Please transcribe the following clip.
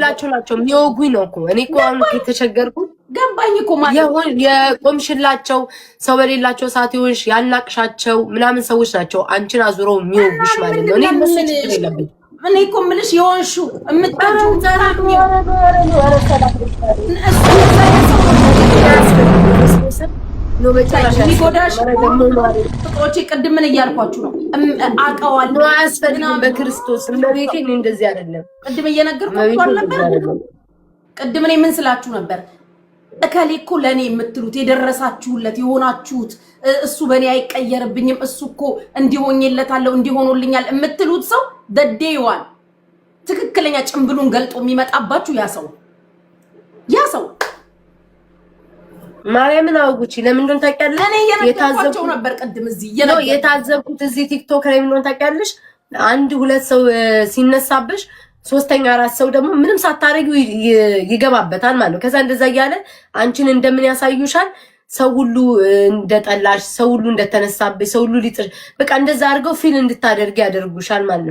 ሁላቸው ናቸው የሚወጉኝ ነው እኮ እኔ እኮ አሁን የተቸገርኩት ገባኝ እኮ ማለት የቆምሽላቸው ሰው በሌላቸው ሰዓት ይሆንሽ ያልናቅሻቸው ምናምን ሰዎች ናቸው አንቺን አዙረው የሚወጉሽ ማለት ነው። እኔ እነሱ ችግር የለብኝ። እኔ እኮ የምልሽ የሆንሹ እምታጁ ፍቅሮቼ ቅድም ምን እያልኳችሁ ነው? አውቀዋለሁ አያስፈልግም። በክርስቶስ እንደቤቴ እንደዚህ አይደለም። ቅድም እየነገርኳችሁ አልነበር? ቅድም እኔ ምን ስላችሁ ነበር? እከሌ እኮ ለኔ የምትሉት የደረሳችሁለት የሆናችሁት እሱ በኔ አይቀየርብኝም እሱ እኮ እንዲሆንለታለሁ እንዲሆኑልኛል የምትሉት ሰው ደዴዋል ትክክለኛ ጭምብሉን ገልጦ የሚመጣባችሁ ያ ሰው ማርያምን አውጉቺ ለምን እንደሆነ ታውቂያለሽ? እኔ የታዘብኩት ነበር ቅድም እዚህ የታዘብኩት እዚህ ቲክቶክ ላይ ምን እንደሆነ ታውቂያለሽ? አንድ ሁለት ሰው ሲነሳብሽ ሶስተኛ አራት ሰው ደግሞ ምንም ሳታረጊው ይገባበታል ማለት ነው። ከዛ እንደዛ እያለ አንቺን እንደምን ያሳዩሻል? ሰው ሁሉ እንደጠላሽ፣ ሰው ሁሉ እንደተነሳብሽ፣ ሰው ሁሉ ሊጥር በቃ እንደዛ አድርገው ፊል እንድታደርጊ ያደርጉሻል ማለት ነው።